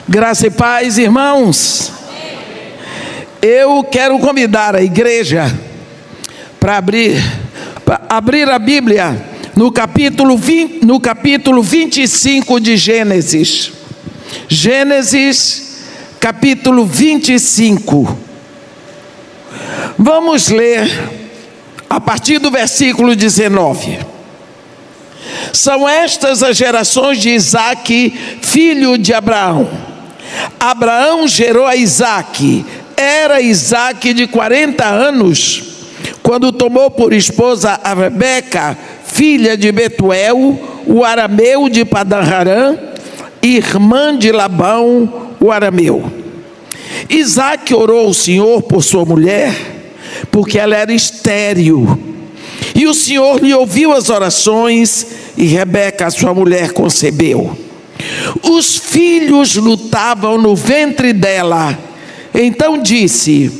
Graça e paz, irmãos. Eu quero convidar a igreja para abrir a Bíblia no capítulo 25 de Gênesis. Gênesis, capítulo 25. Vamos ler a partir do versículo 19. São estas as gerações de Isaque, filho de Abraão. Abraão gerou a Isaque. Era Isaque de 40 anos, quando tomou por esposa a Rebeca, filha de Betuel, o arameu de Padan-Aram, irmã de Labão, o arameu. Isaque orou ao Senhor por sua mulher, porque ela era estéril. E o Senhor lhe ouviu as orações, e Rebeca, sua mulher, concebeu. Os filhos lutavam no ventre dela. Então disse: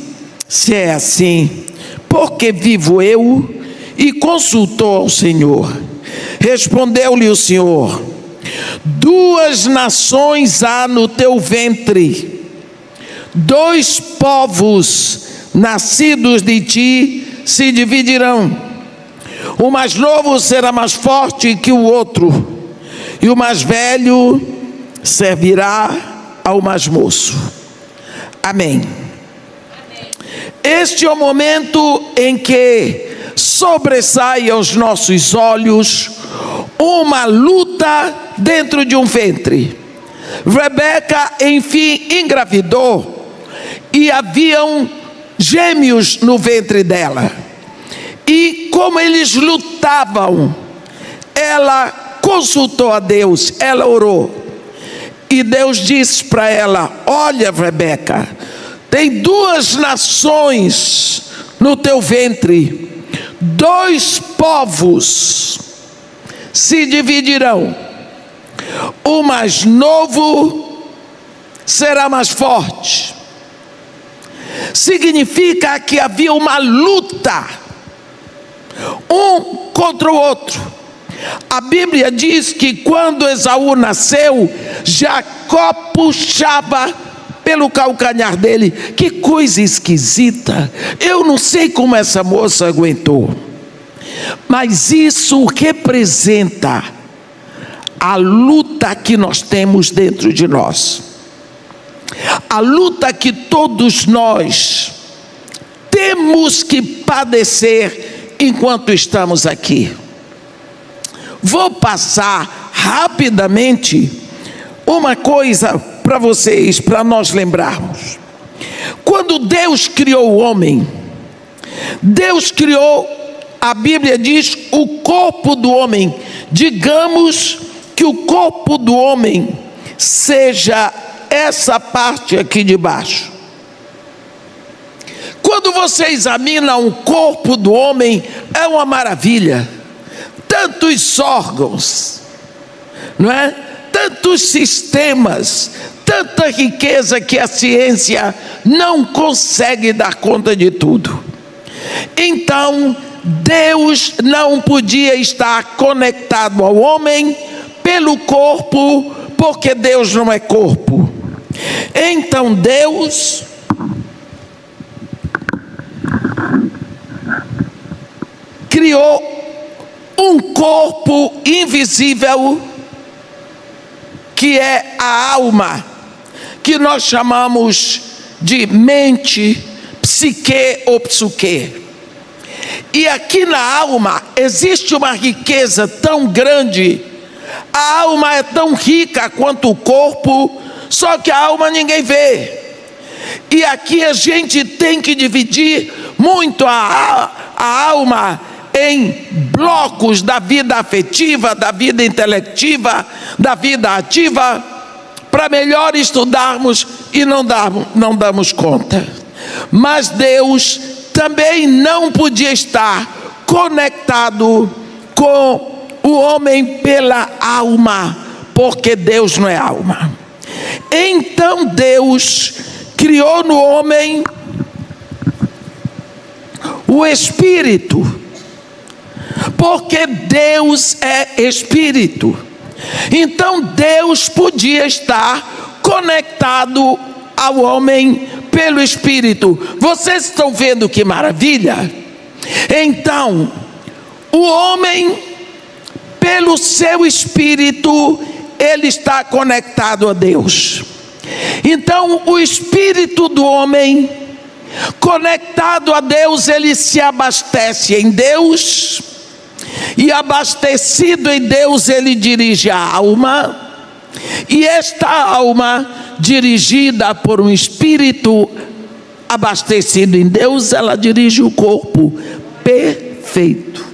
se é assim, por que vivo eu? E consultou ao Senhor. Respondeu-lhe o Senhor: 2 nações há no teu ventre, 2 povos nascidos de ti se dividirão. O mais novo será mais forte que o outro, e o mais velho servirá ao mais moço. Amém. Este é o momento em que sobressai aos nossos olhos uma luta dentro de um ventre. Rebeca, enfim, engravidou, e haviam gêmeos no ventre dela. E como eles lutavam, ela consultou a Deus, ela orou. E Deus disse para ela: olha, Rebeca, tem 2 nações no teu ventre, 2 povos se dividirão. O mais novo será mais forte. Significa que havia uma luta, um contra o outro. A Bíblia diz que quando Esaú nasceu, Jacó puxava pelo calcanhar dele. Que coisa esquisita. Eu não sei como essa moça aguentou, mas isso representa a luta que nós temos dentro de nós, a luta que todos nós temos que padecer enquanto estamos aqui. Vou passar rapidamente uma coisa para vocês, para nós lembrarmos. Quando Deus criou o homem, Deus criou, a Bíblia diz, o corpo do homem. Digamos que o corpo do homem seja essa parte aqui de baixo. Quando você examina o corpo do homem, é uma maravilha. Tantos órgãos, não é? Tantos sistemas, tanta riqueza que a ciência não consegue dar conta de tudo. Então, Deus não podia estar conectado ao homem pelo corpo, porque Deus não é corpo. Então Deus criou um corpo invisível, que é a alma, que nós chamamos de mente, psique ou psuque. E aqui na alma existe uma riqueza tão grande. A alma é tão rica quanto o corpo, só que a alma ninguém vê. E aqui a gente tem que dividir muito a alma em blocos da vida afetiva, da vida intelectiva, da vida ativa, para melhor estudarmos e não damos conta. Mas Deus também não podia estar conectado com o homem pela alma, porque Deus não é alma. Então Deus criou no homem o Espírito, porque Deus é Espírito. Então Deus podia estar conectado ao homem pelo Espírito. Vocês estão vendo que maravilha? Então, o homem, pelo seu Espírito, ele está conectado a Deus. Então, o Espírito do homem, conectado a Deus, ele se abastece em Deus, e abastecido em Deus, ele dirige a alma, e esta alma, dirigida por um Espírito abastecido em Deus, ela dirige o corpo perfeito.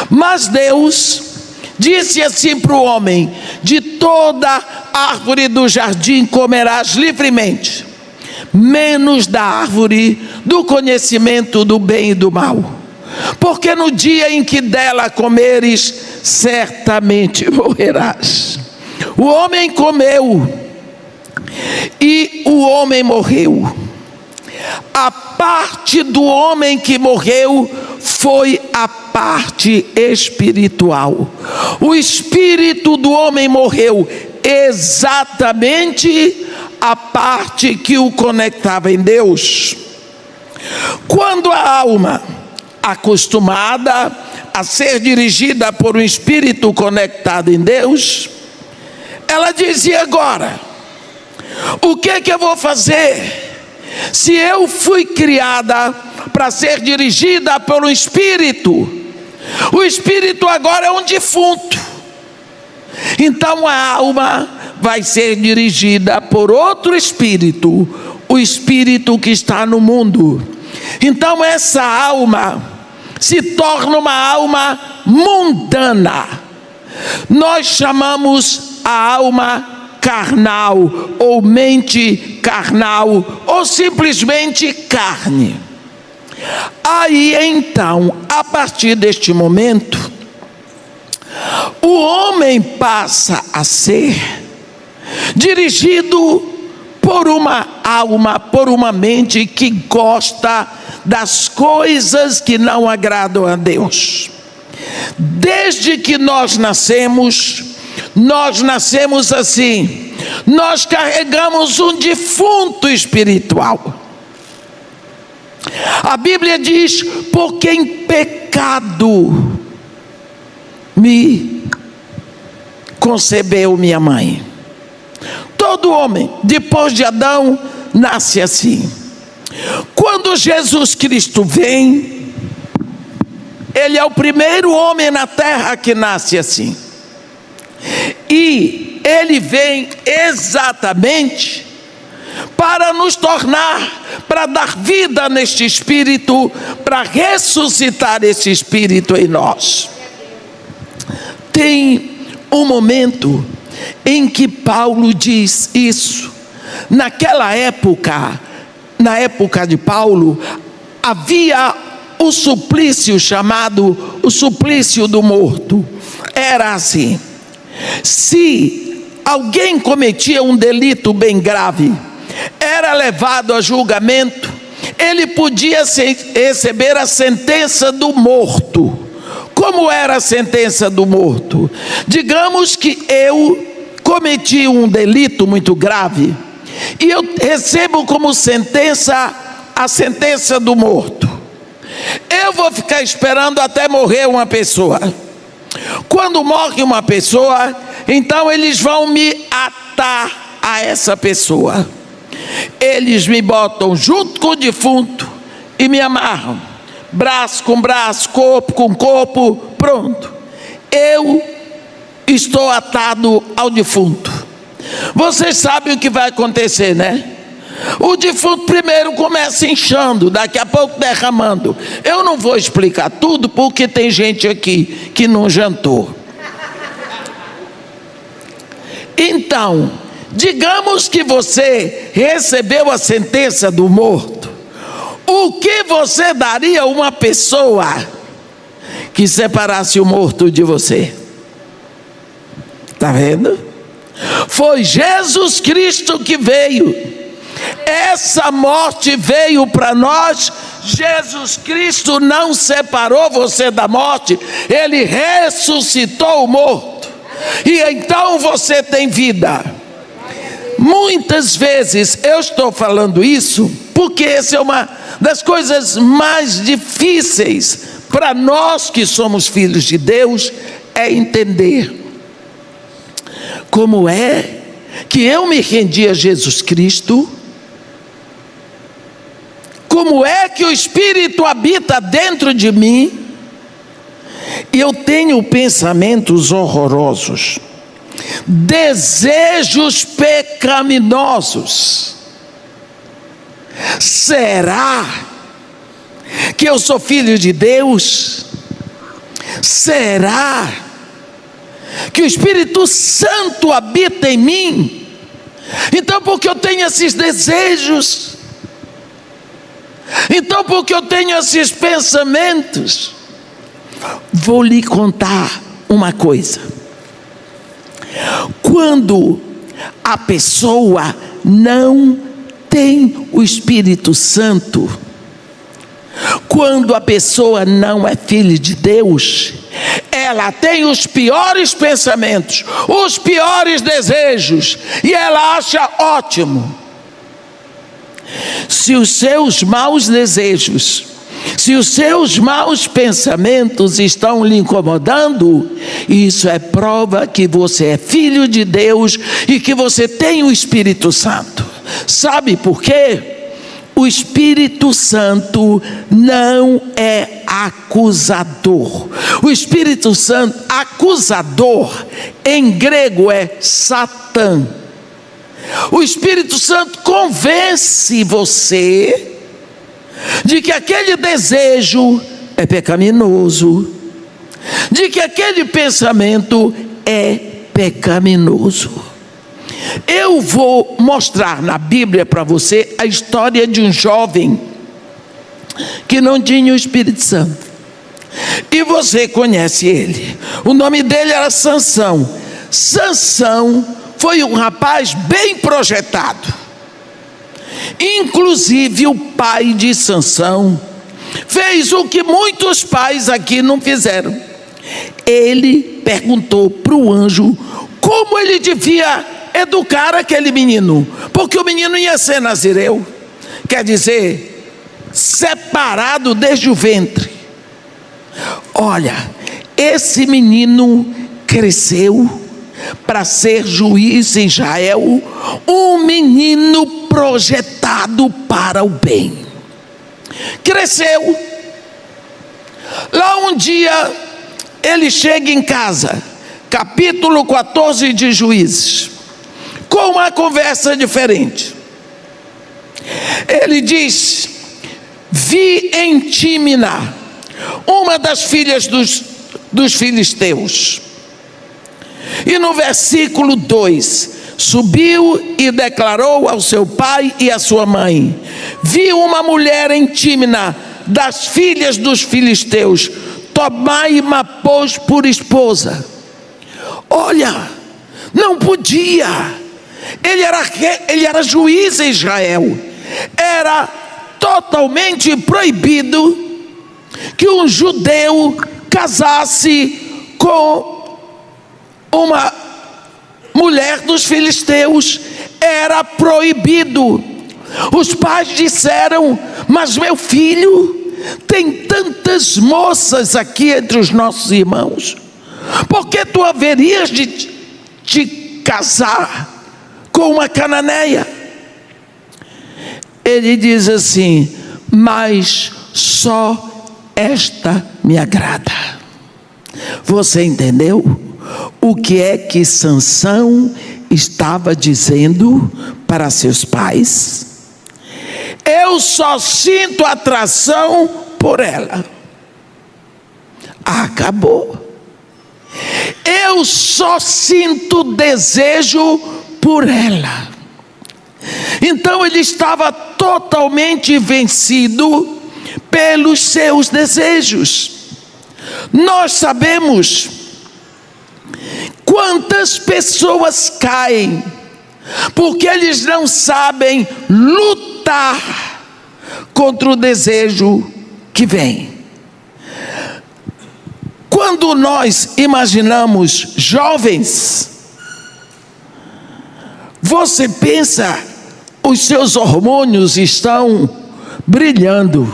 Mas Deus disse assim para o homem: de toda árvore do jardim comerás livremente, menos da árvore do conhecimento do bem e do mal, porque no dia em que dela comeres, certamente morrerás. O homem comeu e o homem morreu. A parte do homem que morreu foi a parte espiritual. O espírito do homem morreu, exatamente a parte que o conectava em Deus. Quando a alma, acostumada a ser dirigida por um espírito conectado em Deus, ela dizia: agora, o que eu vou fazer? Se eu fui criada para ser dirigida pelo Espírito, o Espírito agora é um defunto. Então a alma vai ser dirigida por outro Espírito, o Espírito que está no mundo. Então essa alma se torna uma alma mundana. Nós chamamos a alma carnal, ou mente carnal, ou simplesmente carne. Aí então, a partir deste momento, o homem passa a ser dirigido por uma alma, por uma mente que gosta das coisas que não agradam a Deus. Desde que nós nascemos assim, nós carregamos um defunto espiritual. A Bíblia diz: porque em pecado me concebeu minha mãe. Todo homem, depois de Adão, nasce assim. Quando Jesus Cristo vem, ele é o primeiro homem na terra que nasce assim. E ele vem exatamente para nos tornar, para dar vida neste espírito, para ressuscitar esse espírito em nós. Tem um momento em que Paulo diz isso. Naquela época, na época de Paulo, havia o suplício chamado o suplício do morto. Era assim: se alguém cometia um delito bem grave, era levado a julgamento, ele podia receber a sentença do morto. Como era a sentença do morto? Digamos que eu cometi um delito muito grave e eu recebo como sentença a sentença do morto. Eu vou ficar esperando até morrer uma pessoa. Quando morre uma pessoa, então eles vão me atar a essa pessoa. Eles me botam junto com o defunto e me amarram, braço com braço, corpo com corpo, pronto. Eu estou atado ao defunto. Vocês sabem o que vai acontecer, né? O defunto primeiro começa inchando, daqui a pouco derramando. Eu não vou explicar tudo, porque tem gente aqui que não jantou. Então, digamos que você recebeu a sentença do morto. O que você daria a uma pessoa que separasse o morto de você? Está vendo? Foi Jesus Cristo que veio. Essa morte veio para nós. Jesus Cristo não separou você da morte, ele ressuscitou o morto, e então você tem vida. muitas vezes eu estou falando isso porque essa é uma das coisas mais difíceis para nós que somos filhos de Deus, é entender como é que eu me rendi a Jesus Cristo, como é que o Espírito habita dentro de mim e eu tenho pensamentos horrorosos, desejos pecaminosos. Será que eu sou filho de Deus? Será que o Espírito Santo habita em mim? Então, porque eu tenho esses desejos, então porque eu tenho esses pensamentos, vou lhe contar uma coisa. Quando a pessoa não tem o Espírito Santo, quando a pessoa não é filha de Deus, ela tem os piores pensamentos, os piores desejos, e ela acha ótimo. Se os seus maus desejos, se os seus maus pensamentos estão lhe incomodando, isso é prova que você é filho de Deus e que você tem o Espírito Santo. Sabe por quê? O Espírito Santo não é acusador. O Espírito Santo, acusador, em grego é Satã. O Espírito Santo convence você de que aquele desejo é pecaminoso, de que aquele pensamento é pecaminoso. Eu vou mostrar na Bíblia para você a história de um jovem que não tinha o Espírito Santo, e você conhece ele. O nome dele era Sansão. Sansão foi um rapaz bem projetado. Inclusive o pai de Sansão fez o que muitos pais aqui não fizeram. Ele perguntou para o anjo como ele devia educar aquele menino, porque o menino ia ser nazireu, quer dizer, separado desde o ventre. Olha, esse menino cresceu para ser juiz em Israel, um menino projetado para o bem. Cresceu. Lá um dia ele chega em casa, capítulo 14 de Juízes, com uma conversa diferente. Ele diz: vi em Tímina, uma das filhas dos filisteus. E no versículo 2, subiu e declarou ao seu pai e à sua mãe: vi uma mulher em Tímina, das filhas dos filisteus, tomai-ma, pois, por esposa. Olha, não podia. Ele era juiz em Israel. Era totalmente proibido que um judeu casasse com uma mulher dos filisteus. Era proibido. Os pais disseram: mas meu filho, tem tantas moças aqui entre os nossos irmãos, por que tu haverias de te casar com uma cananeia? Ele diz assim: mas só esta me agrada. Você entendeu o que é que Sansão estava dizendo para seus pais? Eu só sinto atração por ela. Acabou. Eu só sinto desejo por ela. Então ele estava totalmente vencido pelos seus desejos. Nós sabemos quantas pessoas caem porque eles não sabem lutar contra o desejo que vem. Quando nós imaginamos jovens, Você pensa, os seus hormônios estão brilhando,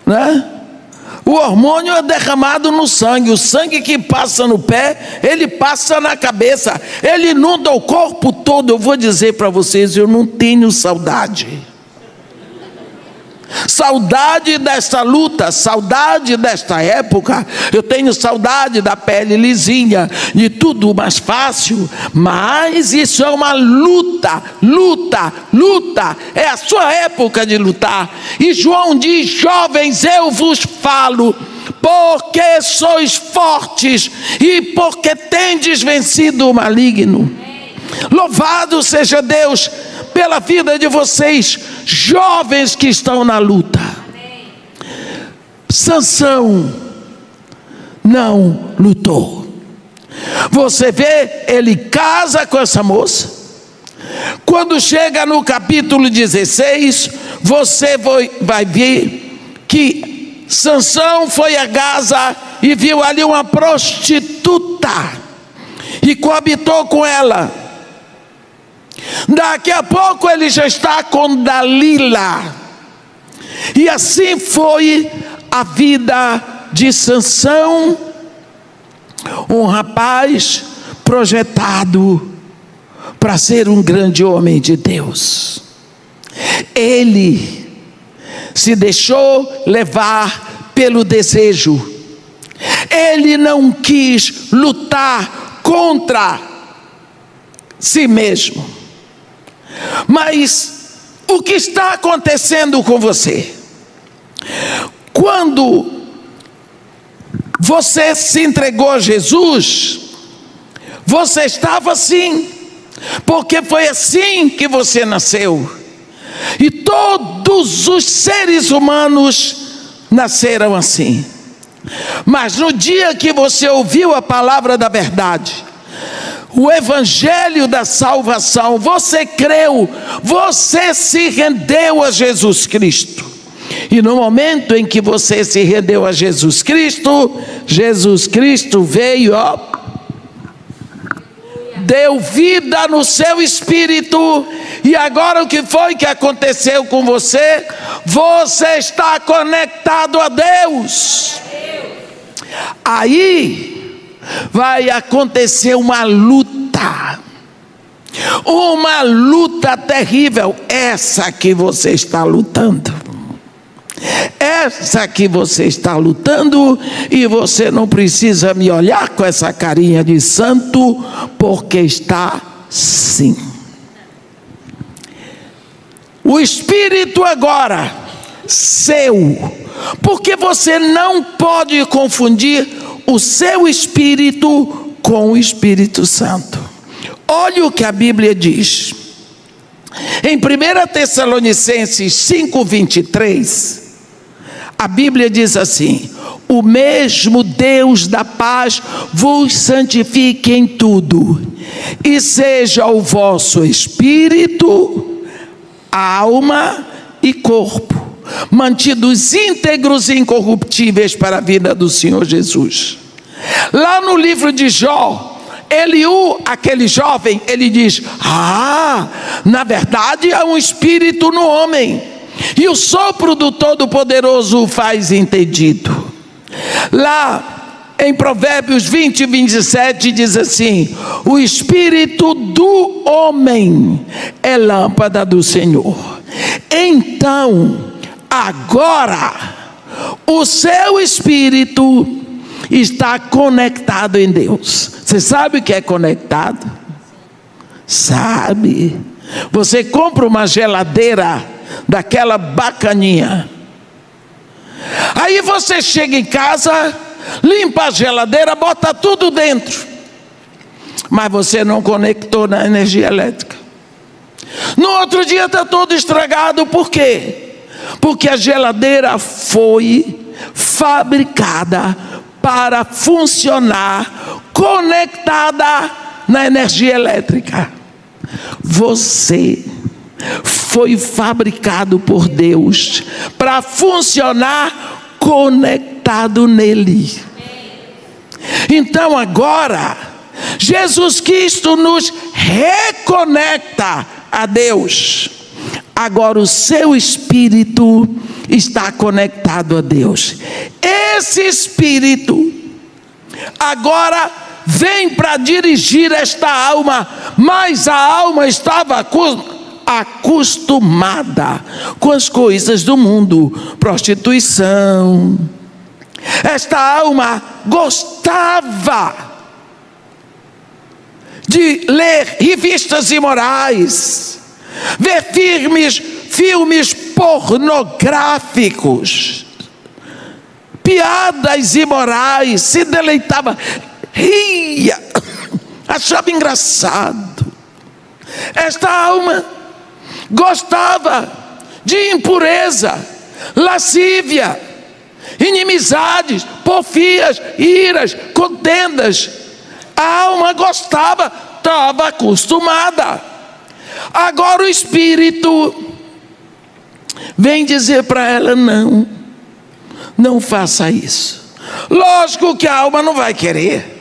né? O hormônio é derramado no sangue. O sangue que passa no pé, ele passa na cabeça, ele inunda o corpo todo. Eu vou dizer para vocês, eu não tenho saudade desta luta, saudade desta época. Eu tenho saudade da pele lisinha, de tudo mais fácil, mas isso é uma luta, é a sua época de lutar. E João diz: jovens, eu vos falo, porque sois fortes e porque tendes vencido o maligno. Louvado seja Deus pela vida de vocês, jovens que estão na luta. Sansão não lutou. Você vê, ele casa com essa moça. Quando chega no capítulo 16, você vai ver que Sansão foi a Gaza e viu ali uma prostituta e coabitou com ela. Daqui a pouco ele já está com Dalila. E assim foi a vida de Sansão, um rapaz projetado para ser um grande homem de Deus. Ele se deixou levar pelo desejo. Ele não quis lutar contra si mesmo. Mas o que está acontecendo com você? Quando você se entregou a Jesus, você estava assim, porque foi assim que você nasceu. E todos os seres humanos nasceram assim. Mas no dia que você ouviu a palavra da verdade, o evangelho da salvação, você creu, você se rendeu a Jesus Cristo. E no momento em que você se rendeu a Jesus Cristo veio, deu vida no seu espírito. E agora o que foi que aconteceu com você? Você está conectado a Deus. Aí vai acontecer uma luta terrível, essa que você está lutando. Essa que você está lutando, e você não precisa me olhar com essa carinha de santo, porque está sim. O Espírito agora, seu, porque você não pode confundir o seu espírito com o Espírito Santo. Olha o que a Bíblia diz. Em 1 Tessalonicenses 5:23, a Bíblia diz assim: o mesmo Deus da paz vos santifique em tudo, e seja o vosso espírito, alma e corpo mantidos íntegros e incorruptíveis para a vida do Senhor Jesus. Lá no livro de Jó, Eliú, aquele jovem, ele diz: na verdade há um espírito no homem, e o sopro do Todo-Poderoso o faz entendido. Lá em Provérbios 20:27 diz assim: o espírito do homem é lâmpada do Senhor. Então, agora, o seu espírito está conectado em Deus. Você sabe o que é conectado? Sabe? Você compra uma geladeira daquela bacaninha. Aí você chega em casa, limpa a geladeira, bota tudo dentro. Mas você não conectou na energia elétrica. No outro dia está todo estragado. Por quê? Porque a geladeira foi fabricada para funcionar conectada na energia elétrica. Você foi fabricado por Deus para funcionar conectado nele. Então agora Jesus Cristo nos reconecta a Deus. Agora o seu espírito está conectado a Deus. Esse espírito agora vem para dirigir esta alma, mas a alma estava acostumada com as coisas do mundo, prostituição. Esta alma gostava de ler revistas imorais, ver filmes pornográficos, piadas imorais, se deleitava, ria, achava engraçado. Esta alma gostava de impureza, lascívia, inimizades, porfias, iras, contendas. A alma gostava, estava acostumada. Agora o Espírito vem dizer para ela: não faça isso. Lógico que a alma não vai querer.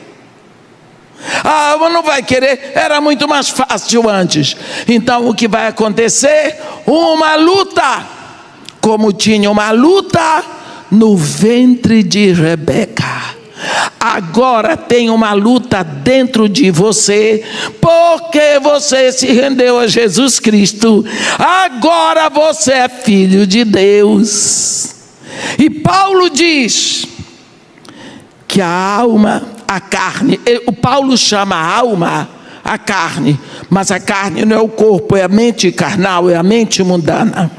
A alma não vai querer, era muito mais fácil antes. Então o que vai acontecer? Uma luta, como tinha uma luta no ventre de Rebeca. Agora tem uma luta dentro de você, porque você se rendeu a Jesus Cristo. Agora você é filho de Deus. E Paulo diz que a alma, a carne, o Paulo chama a alma a carne, mas a carne não é o corpo, é a mente carnal, é a mente mundana.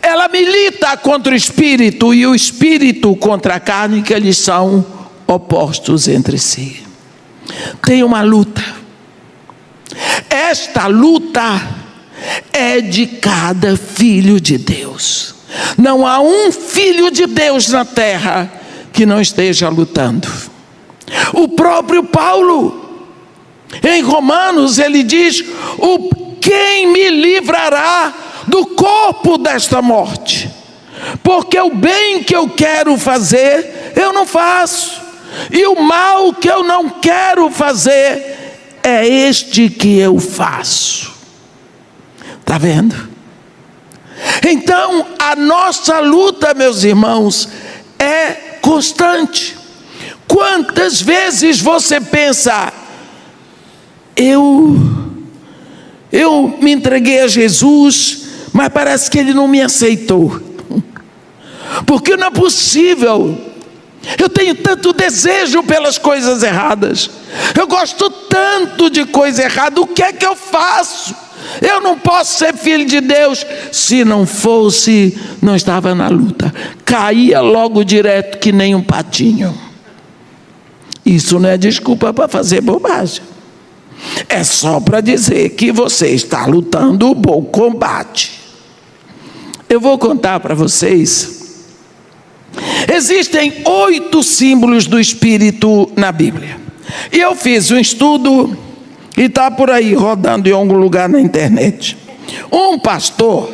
Ela milita contra o espírito e o espírito contra a carne, que eles são opostos entre si. Tem uma luta. Esta luta é de cada filho de Deus. Não há um filho de Deus na terra que não esteja lutando. O próprio Paulo, em Romanos, ele diz: quem me livrará do corpo desta morte? Porque o bem que eu quero fazer, eu não faço, e o mal que eu não quero fazer, é este que eu faço. Está vendo? Então, a nossa luta, meus irmãos, é constante. Quantas vezes você pensa: eu me entreguei a Jesus, mas parece que Ele não me aceitou. Porque não é possível. Eu tenho tanto desejo pelas coisas erradas. Eu gosto tanto de coisa errada. O que é que eu faço? Eu não posso ser filho de Deus. Se não fosse, não estava na luta. Caía logo direto que nem um patinho. Isso não é desculpa para fazer bobagem. É só para dizer que você está lutando o bom combate. Eu vou contar para vocês. Existem 8 símbolos do Espírito na Bíblia. E eu fiz um estudo e está por aí rodando em algum lugar na internet. Um pastor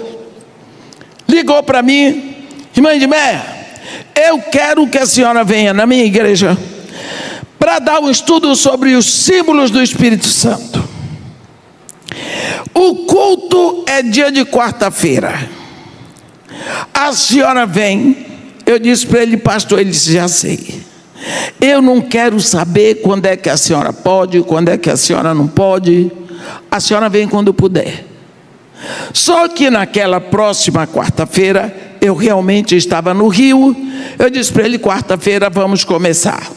ligou para mim: irmã Edmeia, eu quero que a senhora venha na minha igreja para dar um estudo sobre os símbolos do Espírito Santo. O culto é dia de quarta-feira. A senhora vem. Eu disse para ele: pastor, ele disse: já sei. Eu não quero saber quando é que a senhora pode, quando é que a senhora não pode. A senhora vem quando puder. Só que naquela próxima quarta-feira, eu realmente estava no Rio. Eu disse para ele: quarta-feira vamos começar.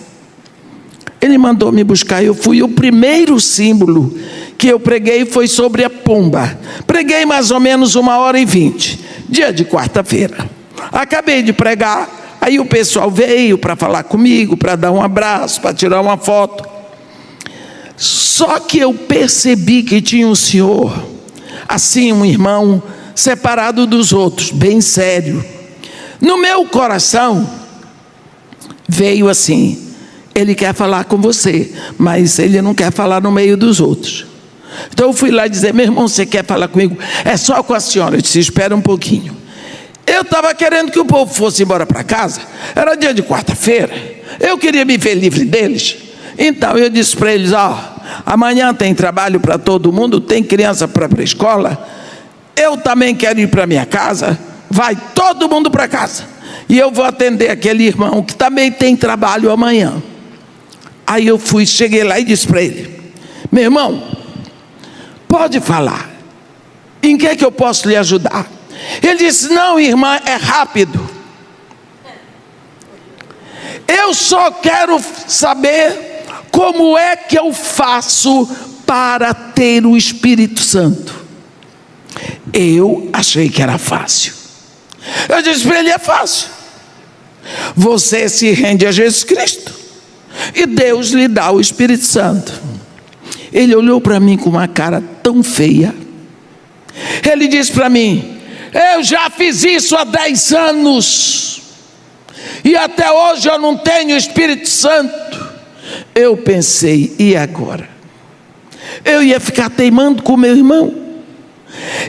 Ele mandou me buscar, eu fui. O primeiro símbolo que eu preguei foi sobre a pomba. Preguei mais ou menos 1h20, dia de quarta-feira. Acabei de pregar, aí o pessoal veio para falar comigo, para dar um abraço, para tirar uma foto. Só que eu percebi que tinha um senhor, assim, um irmão, separado dos outros, bem sério. No meu coração veio assim: ele quer falar com você, mas ele não quer falar no meio dos outros. Então eu fui lá dizer: meu irmão, você quer falar comigo? É só com a senhora. Eu disse: espera um pouquinho. Eu estava querendo que o povo fosse embora para casa. Era dia de quarta-feira. Eu queria me ver livre deles. Então eu disse para eles: amanhã tem trabalho para todo mundo, tem criança para a pré-escola, eu também quero ir para minha casa, vai todo mundo para casa, e eu vou atender aquele irmão que também tem trabalho amanhã. Aí eu cheguei lá e disse para ele: meu irmão, pode falar, em que é que eu posso lhe ajudar? Ele disse: não, irmã, é rápido, eu só quero saber como é que eu faço para ter o Espírito Santo. Eu achei que era fácil. Eu disse para ele: é fácil, você se rende a Jesus Cristo e Deus lhe dá o Espírito Santo. Ele olhou para mim com uma cara tão feia. Ele disse para mim: eu já fiz isso há 10 anos e até hoje eu não tenho Espírito Santo. Eu pensei: e agora? Eu ia ficar teimando com meu irmão?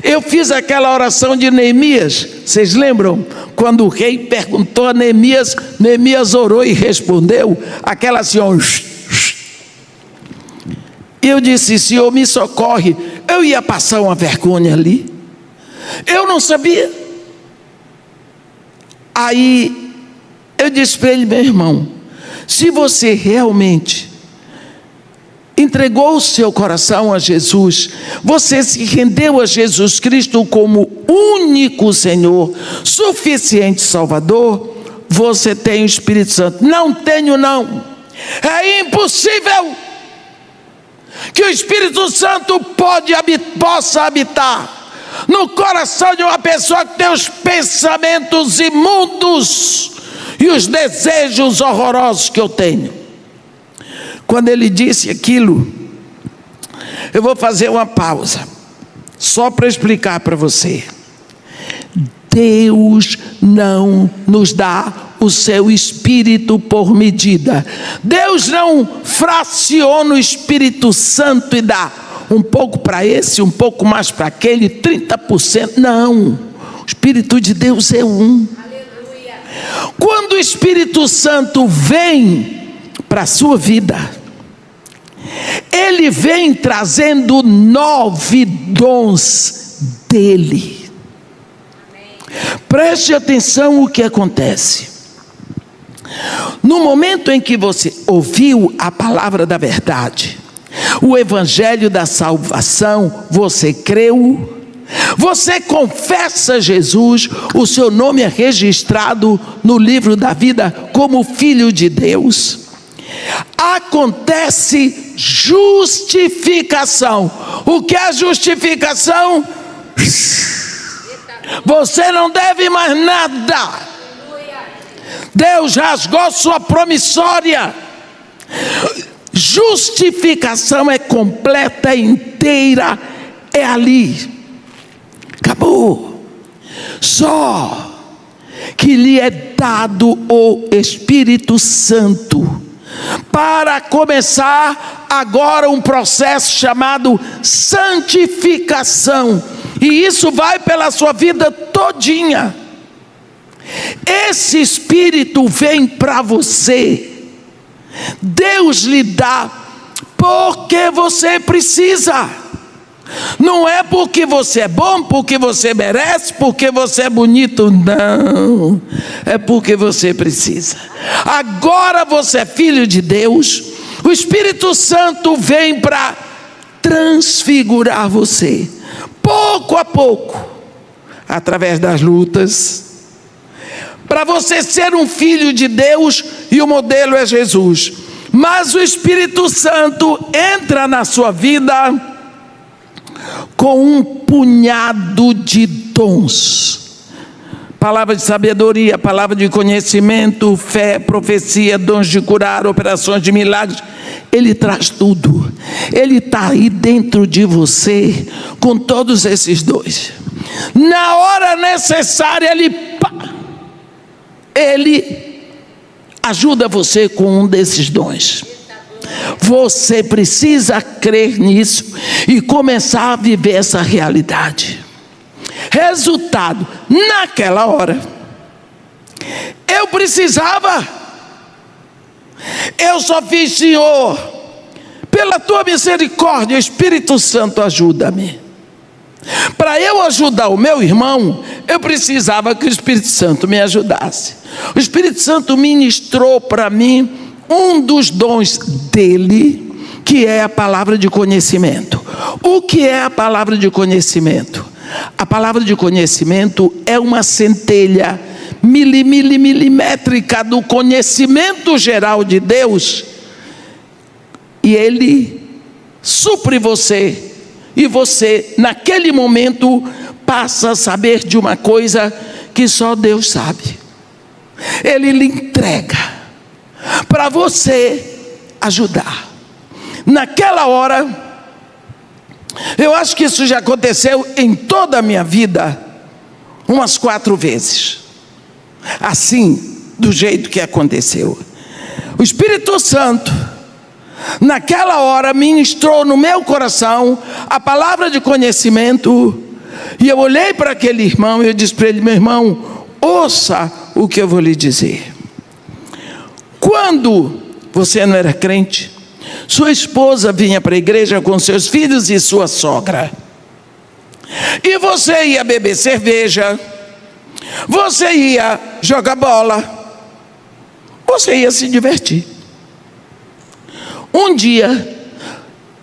Eu fiz aquela oração de Neemias, vocês lembram? Quando o rei perguntou a Neemias, Neemias orou e respondeu, aquela assim, eu disse: Senhor, me socorre. Eu ia passar uma vergonha ali, eu não sabia. Aí eu disse para ele: meu irmão, se você realmente entregou o seu coração a Jesus, você se rendeu a Jesus Cristo como único Senhor, suficiente Salvador, você tem o Espírito Santo. Não tenho não, é impossível que o Espírito Santo possa habitar no coração de uma pessoa que tem os pensamentos imundos e os desejos horrorosos que eu tenho. Quando ele disse aquilo, eu vou fazer uma pausa, só para explicar para você. Deus não nos dá o seu Espírito por medida. Deus não fraciona o Espírito Santo e dá um pouco para esse, um pouco mais para aquele, 30%. Não, o Espírito de Deus é um. Aleluia. Quando o Espírito Santo vem para a sua vida, ele vem trazendo 9 dons dele. Preste atenção o que acontece. No momento em que você ouviu a palavra da verdade, o evangelho da salvação, você creu, você confessa Jesus, o seu nome é registrado no livro da vida como filho de Deus. Acontece justificação. O que é justificação? Você não deve mais nada. Deus rasgou sua promissória. Justificação é completa, é inteira, é ali. Acabou. Só que lhe é dado o Espírito Santo para começar agora um processo chamado santificação, e isso vai pela sua vida todinha. Esse Espírito vem para você, Deus lhe dá porque você precisa. Não é porque você é bom, porque você merece, porque você é bonito, não, é porque você precisa. Agora você é filho de Deus, o Espírito Santo vem para transfigurar você, pouco a pouco, através das lutas, para você ser um filho de Deus, e o modelo é Jesus. Mas o Espírito Santo entra na sua vida com um punhado de dons: palavra de sabedoria, palavra de conhecimento, fé, profecia, dons de curar, operações de milagres. Ele traz tudo. Ele está aí dentro de você com todos esses dons. Na hora necessária ele ajuda você com um desses dons. Você precisa crer nisso e começar a viver essa realidade. Resultado: naquela hora eu precisava Eu só fiz, Senhor, pela tua misericórdia, Espírito Santo, ajuda-me. Para eu ajudar o meu irmão, eu precisava que o Espírito Santo me ajudasse. O Espírito Santo ministrou para mim um dos dons dele, que é a palavra de conhecimento. O que é a palavra de conhecimento? A palavra de conhecimento é uma centelha milimétrica do conhecimento geral de Deus, e ele supre você, e você naquele momento passa a saber de uma coisa que só Deus sabe. Ele lhe entrega para você ajudar. Naquela hora, eu acho que isso já aconteceu em toda a minha vida umas 4 vezes, assim, do jeito que aconteceu. O Espírito Santo, naquela hora, ministrou no meu coração a palavra de conhecimento, e eu olhei para aquele irmão e eu disse para ele: meu irmão, ouça o que eu vou lhe dizer. Quando você não era crente, sua esposa vinha para a igreja com seus filhos e sua sogra, e você ia beber cerveja, você ia jogar bola, você ia se divertir. Um dia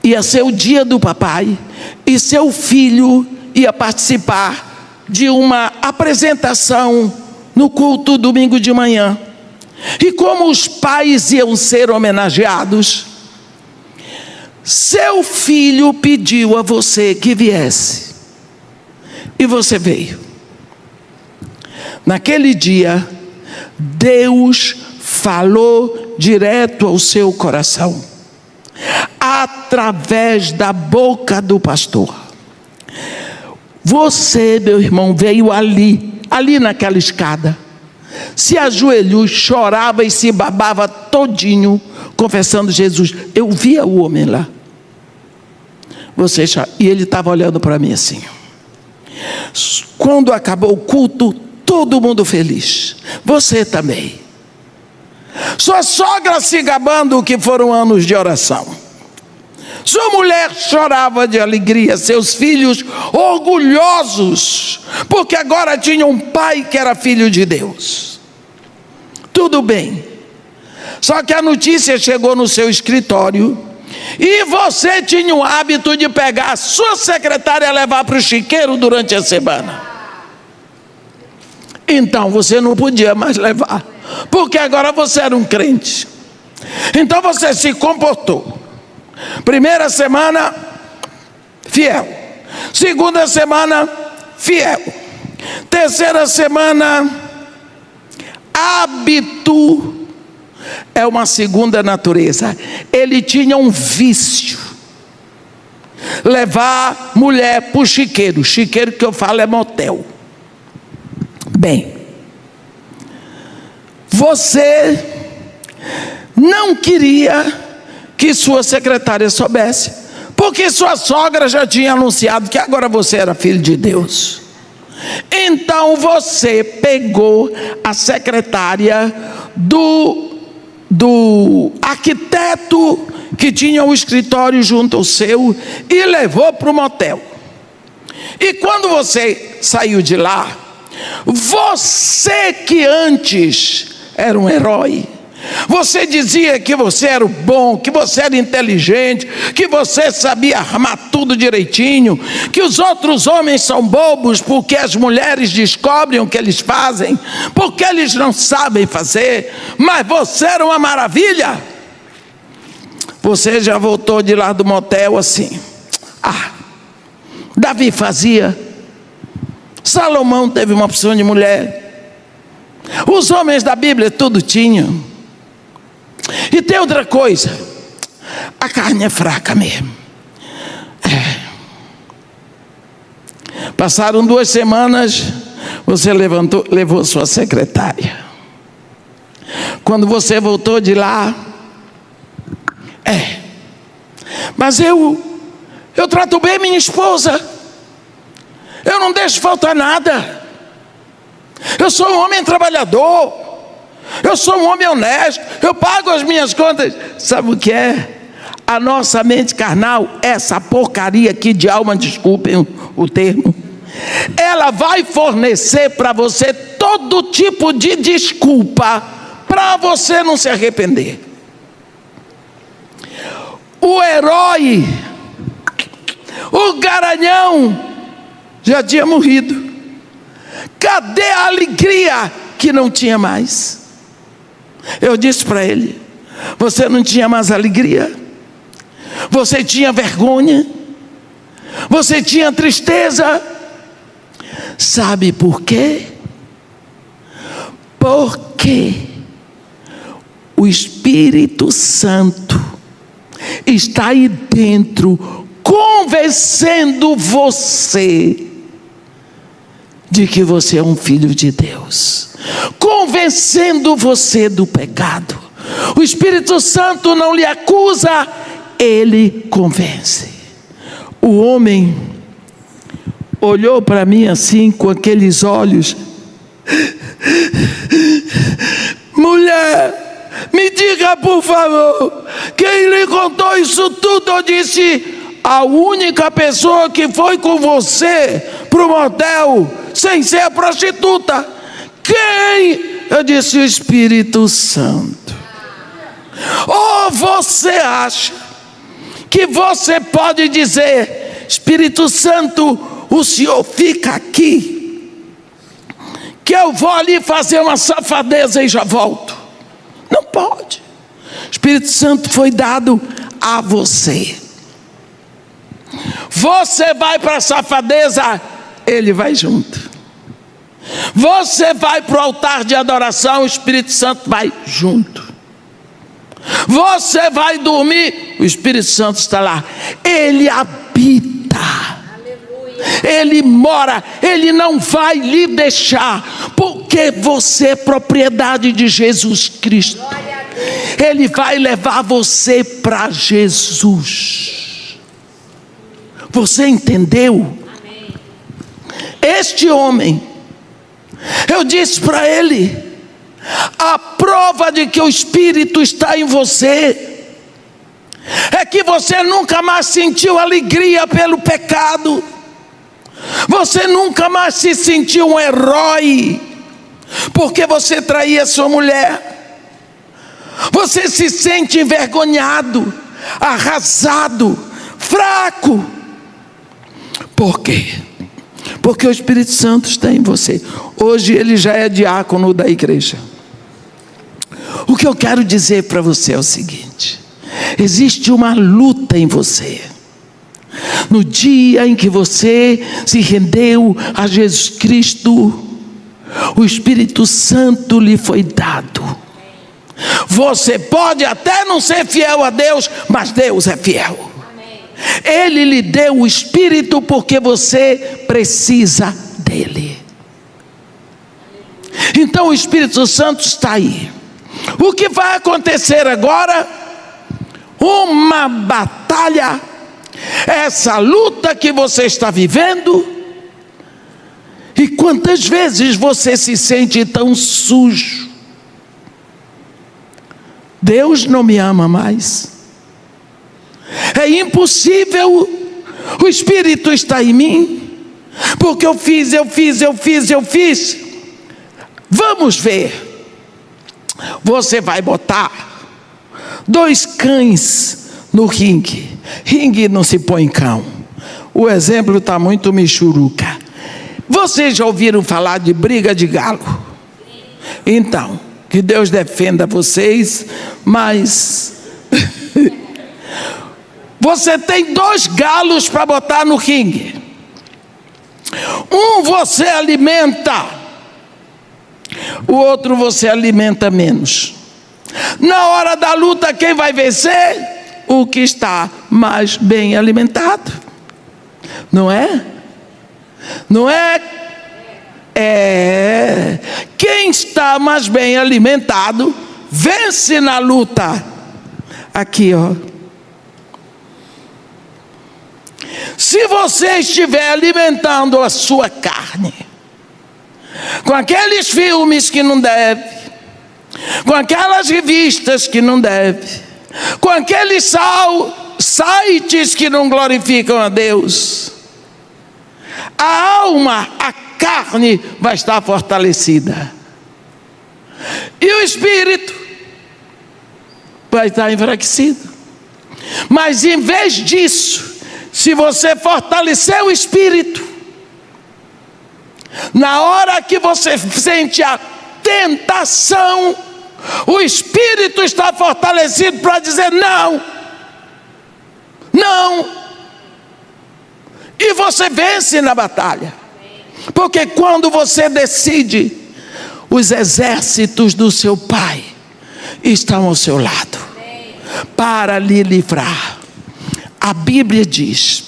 ia ser o dia do papai, e seu filho ia participar de uma apresentação no culto domingo de manhã. E como os pais iam ser homenageados, seu filho pediu a você que viesse, e você veio. Naquele dia, Deus falou direto ao seu coração, através da boca do pastor. Você, meu irmão, veio ali naquela escada, se ajoelhou, chorava e se babava todinho, confessando Jesus. Eu via o homem lá. E ele estava olhando para mim assim. Quando acabou o culto, todo mundo feliz. Você também. Sua sogra se gabando que foram anos de oração. Sua mulher chorava de alegria, seus filhos orgulhosos, porque agora tinham um pai que era filho de Deus. Tudo bem. Só que a notícia chegou no seu escritório, e você tinha o hábito de pegar a sua secretária e levar para o chiqueiro durante a semana. Então você não podia mais levar, porque agora você era um crente. Então você se comportou. Primeira semana, fiel. Segunda semana, fiel. Terceira semana, hábito. É uma segunda natureza. Ele tinha um vício: levar mulher para o chiqueiro. Chiqueiro que eu falo é motel. Bem, você não queria que sua secretária soubesse, porque sua sogra já tinha anunciado que agora você era filho de Deus. Então você pegou a secretária do arquiteto que tinha um escritório junto ao seu e levou para o motel. E quando você saiu de lá, você que antes era um herói, você dizia que você era o bom, que você era inteligente, que você sabia armar tudo direitinho, que os outros homens são bobos porque as mulheres descobrem o que eles fazem, porque eles não sabem fazer, mas você era uma maravilha. Você já voltou de lá do motel assim: Davi fazia, Salomão teve uma opção de mulher, os homens da Bíblia tudo tinham. E tem outra coisa: a carne é fraca mesmo. Passaram 2 semanas, você levou sua secretária. Quando você voltou de lá, mas eu trato bem minha esposa, eu não deixo faltar nada, eu sou um homem trabalhador, Eu sou um homem honesto, eu pago as minhas contas. Sabe o que é? A nossa mente carnal, essa porcaria aqui de alma, desculpem o termo, ela vai fornecer para você todo tipo de desculpa para você não se arrepender. O herói, o garanhão, já tinha morrido. Cadê a alegria que não tinha mais? Eu disse para ele: você não tinha mais alegria? Você tinha vergonha? Você tinha tristeza? Sabe por quê? Porque o Espírito Santo está aí dentro, convencendo você de que você é um filho de Deus, convencendo você do pecado. O Espírito Santo não lhe acusa, ele convence. O homem olhou para mim assim, com aqueles olhos: mulher, me diga por favor, quem lhe contou isso tudo? Eu disse: a única pessoa que foi com você para o motel, sem ser a prostituta. Quem? Eu disse: o Espírito Santo. Ou você acha que você pode dizer: Espírito Santo, o Senhor fica aqui, que eu vou ali fazer uma safadeza e já volto? Não pode. O Espírito Santo foi dado a você. Você vai para a safadeza, ele vai junto. Você vai para o altar de adoração, o Espírito Santo vai junto. Você vai dormir, o Espírito Santo está lá. Ele habita. Aleluia. Ele mora. Ele não vai lhe deixar, porque você é propriedade de Jesus Cristo. Ele vai levar você para Jesus. Você entendeu? Amém. Este homem, eu disse para ele: a prova de que o Espírito está em você é que você nunca mais sentiu alegria pelo pecado. Você nunca mais se sentiu um herói porque você traía sua mulher. Você se sente envergonhado, arrasado, fraco. Por quê? Porque o Espírito Santo está em você. Hoje ele já é diácono da igreja. O que eu quero dizer para você é o seguinte: existe uma luta em você. No dia em que você se rendeu a Jesus Cristo, o Espírito Santo lhe foi dado. Você pode até não ser fiel a Deus, mas Deus é fiel. Ele lhe deu o Espírito porque você precisa dele. Então o Espírito Santo está aí. O que vai acontecer agora? Uma batalha. Essa luta que você está vivendo. E quantas vezes você se sente tão sujo? Deus não me ama mais. É impossível. O Espírito está em mim, porque eu fiz. Vamos ver. Você vai botar 2 cães no ringue. Ringue não se põe cão. O exemplo está muito michuruca. Vocês já ouviram falar de briga de galo? Então, que Deus defenda vocês, mas você tem 2 galos para botar no ringue. Um você alimenta, o outro você alimenta menos. Na hora da luta, quem vai vencer? O que está mais bem alimentado. Não é? Não é? É. Quem está mais bem alimentado vence na luta. Aqui, ó. Se você estiver alimentando a sua carne com aqueles filmes que não deve, com aquelas revistas que não deve, com aqueles sites que não glorificam a Deus, a alma, a carne vai estar fortalecida, e o espírito vai estar enfraquecido. Mas em vez disso, se você fortalecer o espírito, na hora que você sente a tentação, o espírito está fortalecido para dizer não, não, e você vence na batalha, porque quando você decide, os exércitos do seu Pai estão ao seu lado para lhe livrar. A Bíblia diz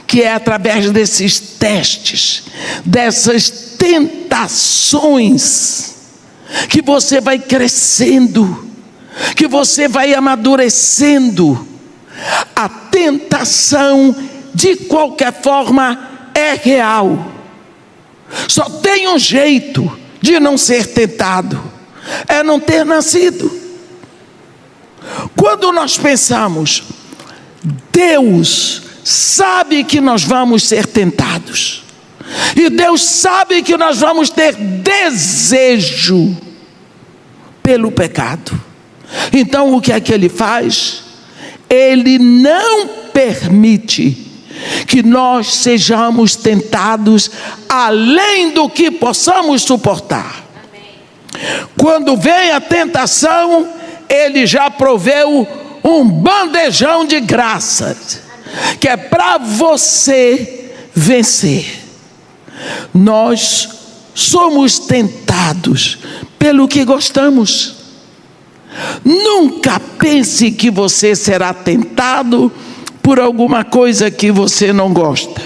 que é através desses testes, dessas tentações, que você vai crescendo, que você vai amadurecendo. A tentação, de qualquer forma, é real. Só tem um jeito de não ser tentado, é não ter nascido. Quando nós pensamos, Deus sabe que nós vamos ser tentados, e Deus sabe que nós vamos ter desejo pelo pecado. Então o que é que Ele faz? Ele não permite que nós sejamos tentados além do que possamos suportar. Quando vem a tentação, Ele já proveu um bandejão de graças, que é para você vencer. Nós somos tentados pelo que gostamos. Nunca pense que você será tentado por alguma coisa que você não gosta.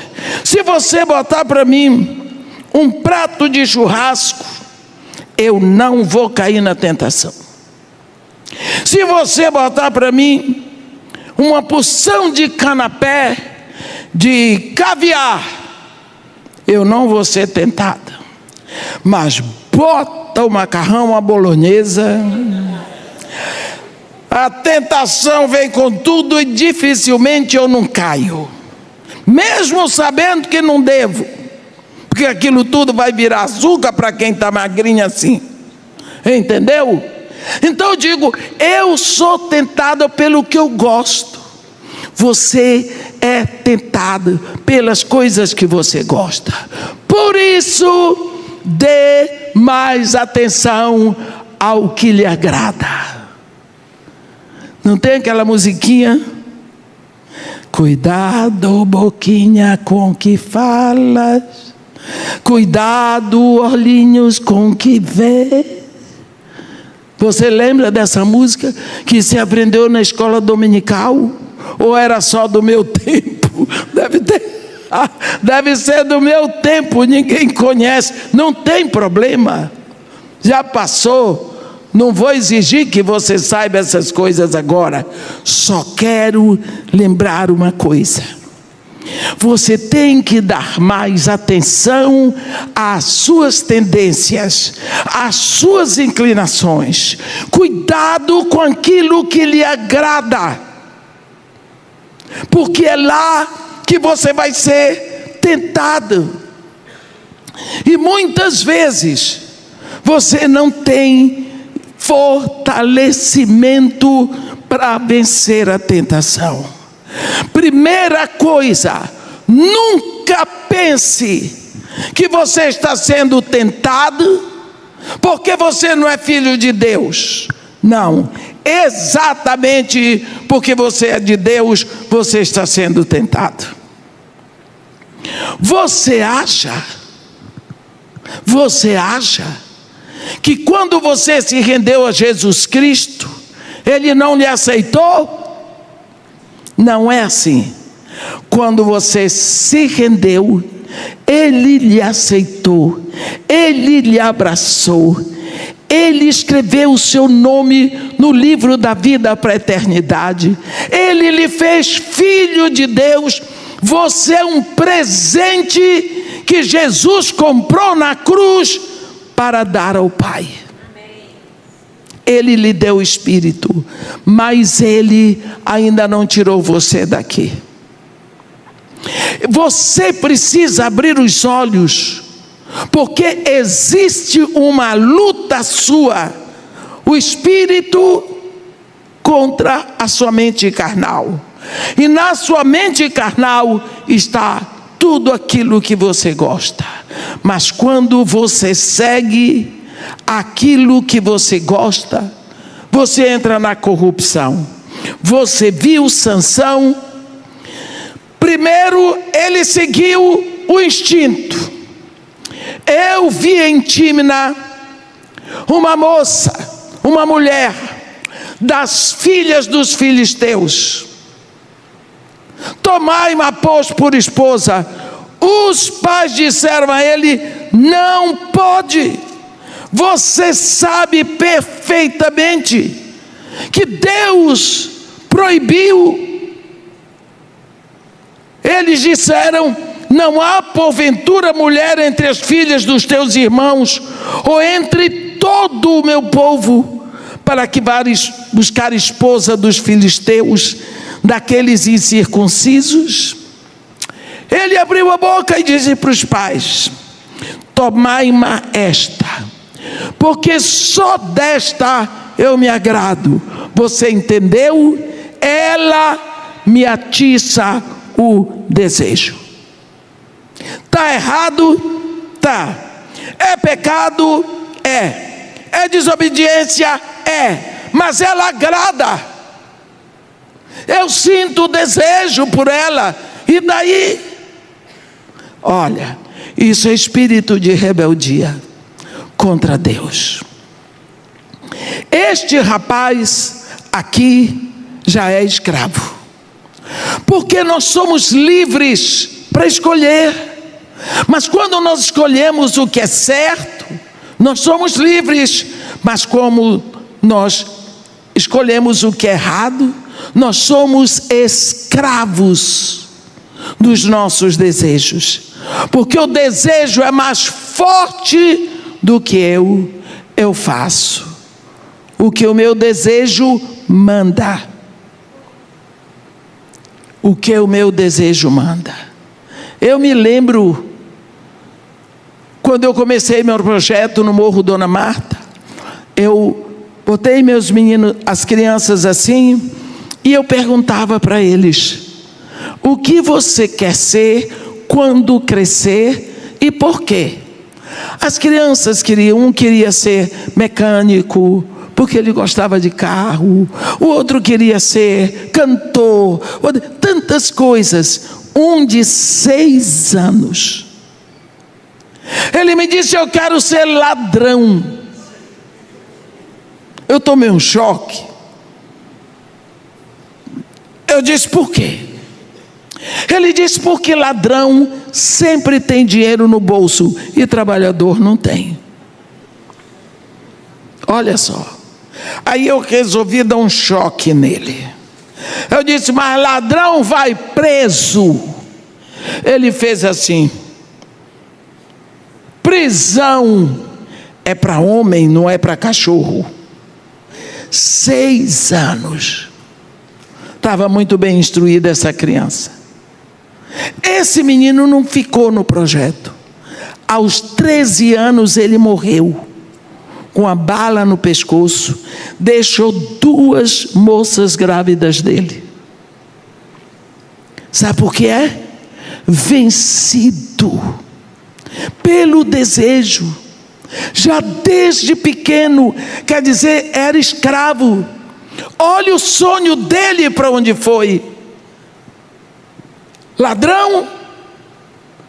Se você botar para mim um prato de churrasco, eu não vou cair na tentação. Se você botar para mim uma porção de canapé, de caviar, eu não vou ser tentada. Mas bota o macarrão à bolonhesa, a tentação vem com tudo e dificilmente eu não caio, mesmo sabendo que não devo, porque aquilo tudo vai virar açúcar para quem está magrinho assim, entendeu? Então eu digo, eu sou tentado pelo que eu gosto. Você é tentado pelas coisas que você gosta. Por isso, dê mais atenção ao que lhe agrada. Não tem aquela musiquinha? Cuidado, boquinha, com que falas. Cuidado, olhinhos, com que vê. Você lembra dessa música que se aprendeu na escola dominical? Ou era só do meu tempo? Deve ser do meu tempo, ninguém conhece. Não tem problema, já passou. Não vou exigir que você saiba essas coisas agora. Só quero lembrar uma coisa: você tem que dar mais atenção às suas tendências, às suas inclinações. Cuidado com aquilo que lhe agrada, porque é lá que você vai ser tentado. E muitas vezes você não tem fortalecimento para vencer a tentação. Primeira coisa, nunca pense que você está sendo tentado porque você não é filho de Deus. Não, exatamente porque você é de Deus, você está sendo tentado. Você acha que quando você se rendeu a Jesus Cristo, Ele não lhe aceitou? Não é assim. Quando você se rendeu, Ele lhe aceitou, Ele lhe abraçou, Ele escreveu o seu nome no livro da vida para a eternidade, Ele lhe fez filho de Deus. Você é um presente que Jesus comprou na cruz para dar ao Pai. Ele lhe deu o Espírito, mas Ele ainda não tirou você daqui. Você precisa abrir os olhos, porque existe uma luta sua, o Espírito contra a sua mente carnal. E na sua mente carnal está tudo aquilo que você gosta. Mas quando você segue aquilo que você gosta, você entra na corrupção. Você viu Sansão? Primeiro ele seguiu o instinto. Eu vi em Tímina uma moça, uma mulher das filhas dos filisteus. Tomai-ma, pois, por esposa. Os pais disseram a ele: não pode. Você sabe perfeitamente que Deus proibiu. Eles disseram: não há porventura mulher entre as filhas dos teus irmãos, ou entre todo o meu povo, para que vás buscar esposa dos filisteus, daqueles incircuncisos? Ele abriu a boca e disse para os pais: tomai-ma esta, porque só desta eu me agrado. Você entendeu? Ela me atiça o desejo. Está errado? Tá. É pecado? É desobediência? Mas ela agrada. Eu sinto desejo por ela. E daí? Olha, isso é espírito de rebeldia contra Deus. Este rapaz aqui já é escravo, porque nós somos livres para escolher. Mas quando nós escolhemos o que é certo, nós somos livres. Mas como nós escolhemos o que é errado, nós somos escravos dos nossos desejos, porque o desejo é mais forte do que eu faço, o que o meu desejo manda, o que o meu desejo manda. Eu me lembro, quando eu comecei meu projeto no Morro Dona Marta, eu botei meus meninos, as crianças assim, e eu perguntava para eles: o que você quer ser quando crescer e por quê? As crianças queriam, um queria ser mecânico, porque ele gostava de carro, o outro queria ser cantor, tantas coisas. Um de 6 anos, ele me disse: eu quero ser ladrão. Eu tomei um choque. Eu disse: por quê? Ele disse: porque ladrão sempre tem dinheiro no bolso e trabalhador não tem. Olha só. Aí eu resolvi dar um choque nele. Eu disse: mas ladrão vai preso. Ele fez assim: prisão é para homem, não é para cachorro. 6 anos. Estava muito bem instruída essa criança. Esse menino não ficou no projeto. Aos 13 anos ele morreu, com a bala no pescoço. Deixou 2 moças grávidas dele. Sabe por que é? Vencido pelo desejo. Já desde pequeno, quer dizer, era escravo. Olha o sonho dele para onde foi. Ladrão,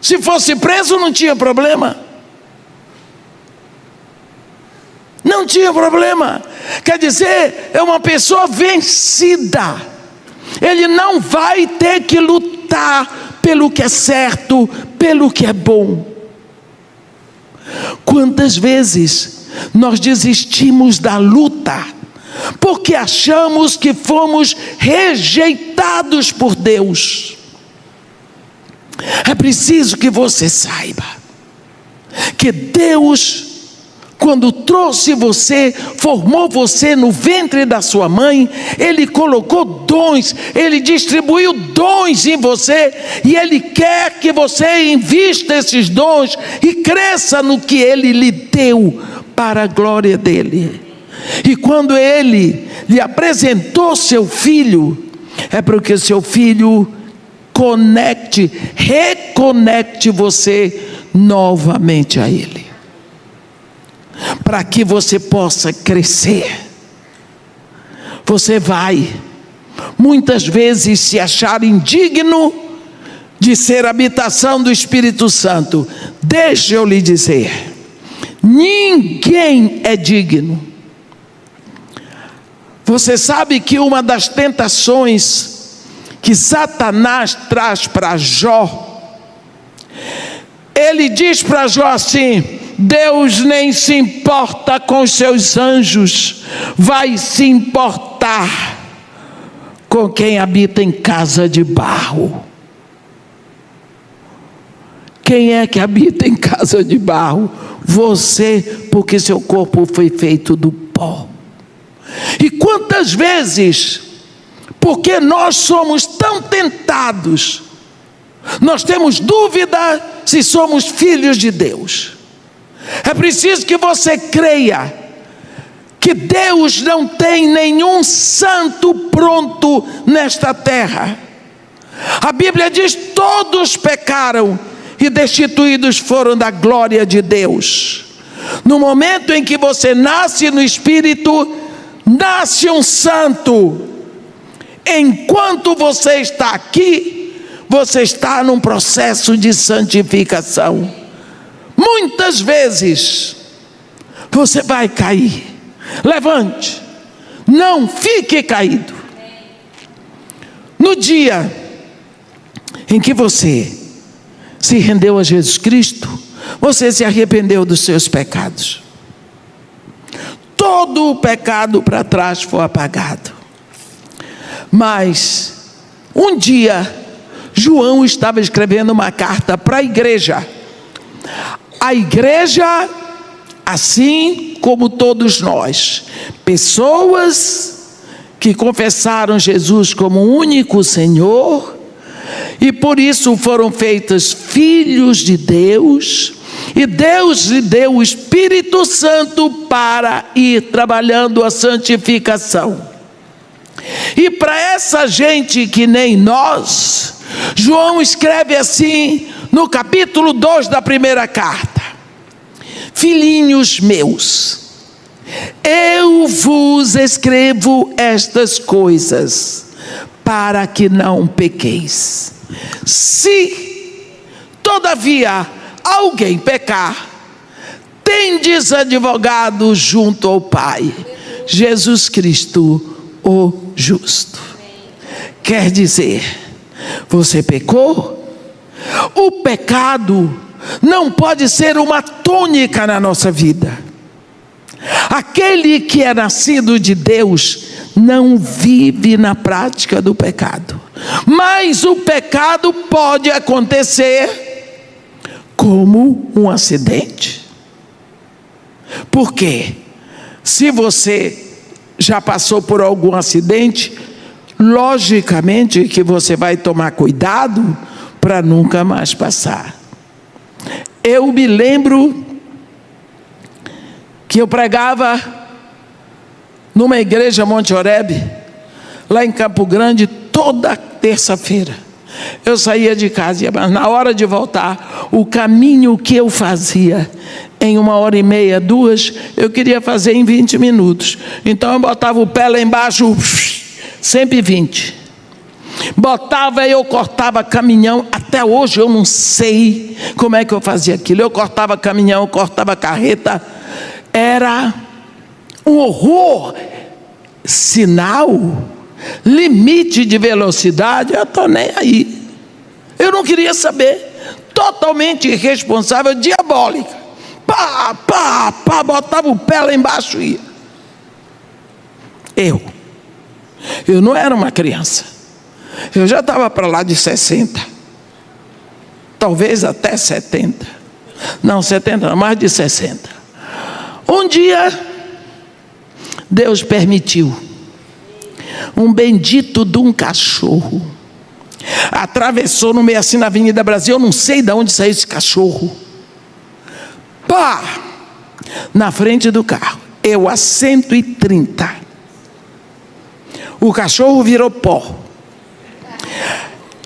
se fosse preso não tinha problema. Não tinha problema. Quer dizer, é uma pessoa vencida. Ele não vai ter que lutar pelo que é certo, pelo que é bom. Quantas vezes nós desistimos da luta porque achamos que fomos rejeitados por Deus? É preciso que você saiba que Deus quando trouxe você, formou você no ventre da sua mãe, Ele colocou dons, Ele distribuiu dons em você, e Ele quer que você invista esses dons e cresça no que Ele lhe deu para a glória dEle. E quando Ele lhe apresentou seu filho, é porque seu filho reconecte você novamente a Ele, para que você possa crescer. Você vai muitas vezes se achar indigno de ser habitação do Espírito Santo. Deixa eu lhe dizer, ninguém é digno. Você sabe que uma das tentações que Satanás traz para Jó, ele diz para Jó assim: Deus nem se importa com os seus anjos, vai se importar com quem habita em casa de barro. Quem é que habita em casa de barro? Você, porque seu corpo foi feito do pó. E quantas vezes, porque nós somos tão tentados, nós temos dúvida se somos filhos de Deus. É preciso que você creia que Deus não tem nenhum santo pronto nesta terra. A Bíblia diz: todos pecaram e destituídos foram da glória de Deus. No momento em que você nasce no Espírito, nasce um santo. Enquanto você está aqui, você está num processo de santificação. Muitas vezes você vai cair. Levante, não fique caído. No dia em que você se rendeu a Jesus Cristo, você se arrependeu dos seus pecados. Todo o pecado para trás foi apagado. Mas um dia João estava escrevendo uma carta para a igreja. A igreja, assim como todos nós, pessoas que confessaram Jesus como único Senhor, e por isso foram feitos filhos de Deus, e Deus lhe deu o Espírito Santo para ir trabalhando a santificação. E para essa gente que nem nós, João escreve assim no capítulo 2 da primeira carta: filhinhos meus, eu vos escrevo estas coisas para que não pequeis. Se todavia alguém pecar, tendes advogado junto ao Pai, Jesus Cristo, o justo. Quer dizer, você pecou? O pecado não pode ser uma tônica na nossa vida. Aquele que é nascido de Deus não vive na prática do pecado. Mas o pecado pode acontecer como um acidente. Por quê? Se você já passou por algum acidente, logicamente que você vai tomar cuidado para nunca mais passar. Eu me lembro que eu pregava numa igreja Monte Oreb, lá em Campo Grande, toda terça-feira. Eu saía de casa, mas na hora de voltar, o caminho que eu fazia em 1h30, 2, eu queria fazer em 20 minutos. Então eu botava o pé lá embaixo, 120. Botava e eu cortava caminhão. Até hoje eu não sei como é que eu fazia aquilo. Eu cortava caminhão, eu cortava carreta. Era um horror. Sinal, limite de velocidade, eu estou nem aí. Eu não queria saber. Totalmente irresponsável, diabólica. Pá, pá, pá, botava o pé lá embaixo e ia. Eu não era uma criança. Eu já estava para lá de 60. Talvez até 70. Não, 70 não, mais de 60. Um dia, Deus permitiu um bendito de um cachorro atravessou no meio assim na Avenida Brasil, eu não sei de onde saiu esse cachorro, pá, na frente do carro, eu a 130, o cachorro virou pó.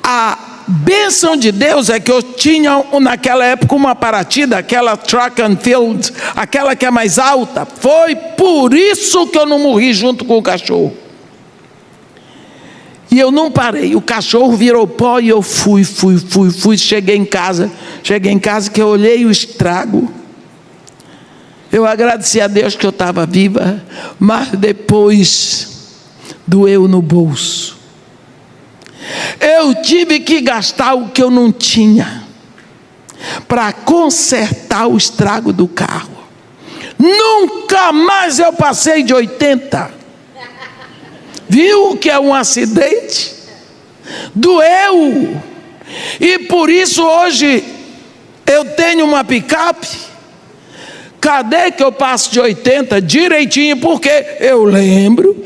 A bênção de Deus é que eu tinha naquela época uma Paraty, daquela track and field, aquela que é mais alta, foi por isso que eu não morri junto com o cachorro. E eu não parei, o cachorro virou pó e eu fui, cheguei em casa que eu olhei o estrago, eu agradeci a Deus que eu estava viva, mas depois doeu no bolso, eu tive que gastar o que eu não tinha, para consertar o estrago do carro, nunca mais eu passei de 80, viu o que é um acidente? Doeu. E por isso hoje eu tenho uma picape. Cadê que eu passo de 80 direitinho? Porque eu lembro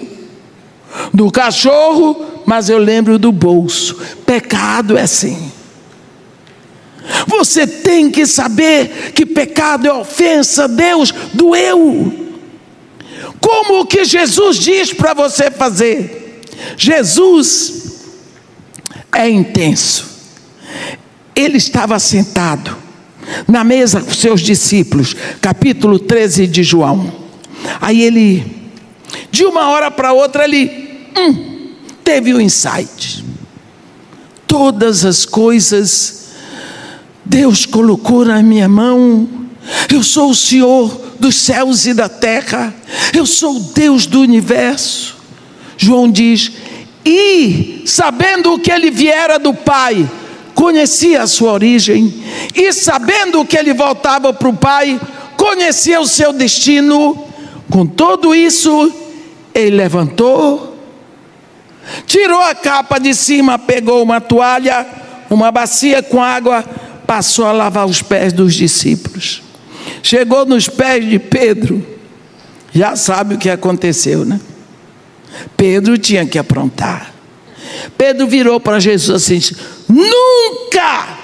do cachorro, mas eu lembro do bolso. Pecado é assim. Você tem que saber que pecado é ofensa a Deus. Doeu. Como que Jesus diz para você fazer? Jesus é intenso. Ele estava sentado na mesa com seus discípulos, capítulo 13 de João. Aí ele, de uma hora para outra, ele teve um insight. Todas as coisas Deus colocou na minha mão. Eu sou o Senhor dos céus e da terra, eu sou o Deus do universo. João diz, e sabendo que ele viera do Pai, conhecia a sua origem, e sabendo que ele voltava para o Pai, conhecia o seu destino. Com tudo isso, ele levantou, tirou a capa de cima, pegou uma toalha, uma bacia com água, passou a lavar os pés dos discípulos. Chegou nos pés de Pedro, já sabe o que aconteceu, né? Pedro tinha que aprontar. Pedro virou para Jesus assim, disse, nunca,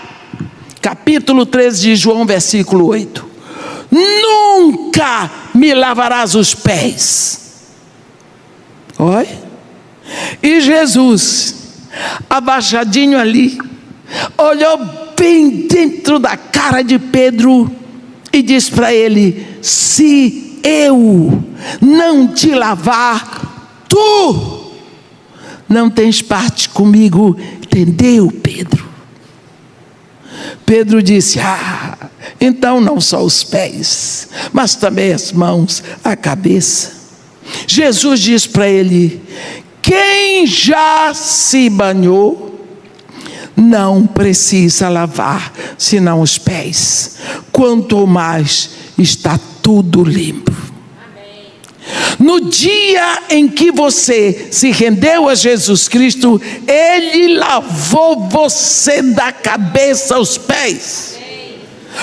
capítulo 13 de João, versículo 8, nunca me lavarás os pés. Olha, e Jesus, abaixadinho ali, olhou bem dentro da cara de Pedro, e diz para ele, se eu não te lavar, tu não tens parte comigo, entendeu, Pedro? Pedro disse, então não só os pés, mas também as mãos, a cabeça. Jesus diz para ele, quem já se banhou, não precisa lavar, senão os pés, quanto mais está tudo limpo. Amém. No dia em que você se rendeu a Jesus Cristo, Ele lavou você da cabeça aos pés. Amém.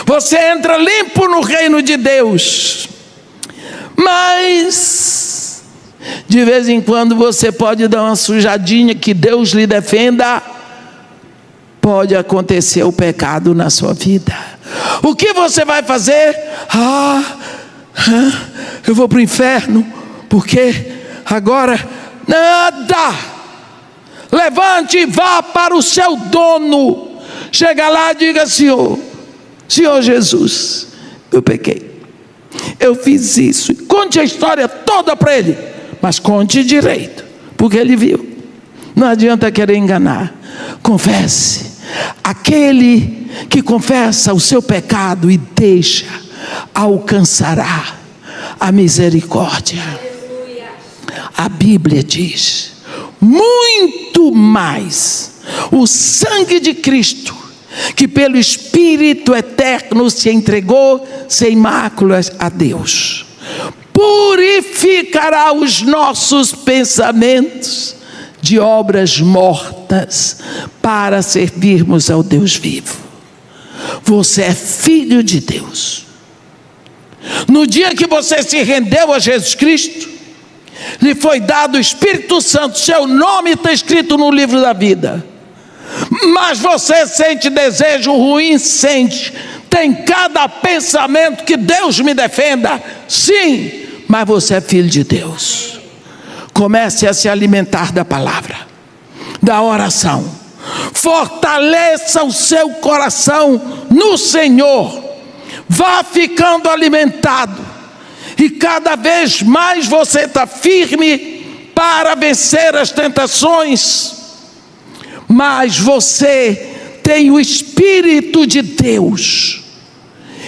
Você entra limpo no reino de Deus, mas de vez em quando você pode dar uma sujadinha, que Deus lhe defenda. Pode acontecer o pecado na sua vida. O que você vai fazer? Eu vou para o inferno, porque agora nada. Levante e vá para o seu dono. Chega lá e diga, Senhor Jesus, eu pequei, eu fiz isso. Conte a história toda para ele, mas conte direito, porque ele viu. Não adianta querer enganar. Confesse. Aquele que confessa o seu pecado e deixa, alcançará a misericórdia. A Bíblia diz, muito mais o sangue de Cristo, que pelo Espírito eterno se entregou sem máculas a Deus, purificará os nossos pensamentos de obras mortas, para servirmos ao Deus vivo. Você é filho de Deus. No dia que você se rendeu a Jesus Cristo, lhe foi dado o Espírito Santo, seu nome está escrito no livro da vida. Mas você sente desejo ruim? Sente. Tem cada pensamento que Deus me defenda? Sim, mas você é filho de Deus. Comece a se alimentar da palavra, da oração. Fortaleça o seu coração no Senhor. Vá ficando alimentado. E cada vez mais você está firme para vencer as tentações. Mas você tem o Espírito de Deus.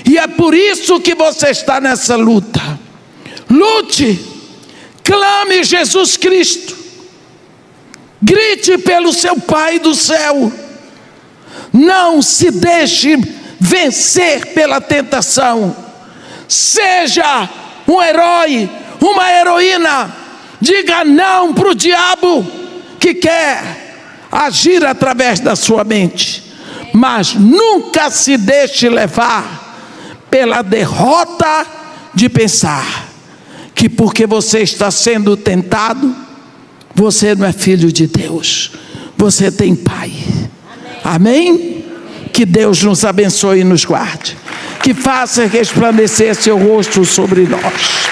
E é por isso que você está nessa luta. Lute, clame Jesus Cristo. Grite pelo seu Pai do céu. Não se deixe vencer pela tentação. Seja um herói, uma heroína. Diga não para o diabo que quer agir através da sua mente. Mas nunca se deixe levar pela derrota de pensar que porque você está sendo tentado, você não é filho de Deus. Você tem Pai. Amém? Que Deus nos abençoe e nos guarde. Que faça resplandecer seu rosto sobre nós.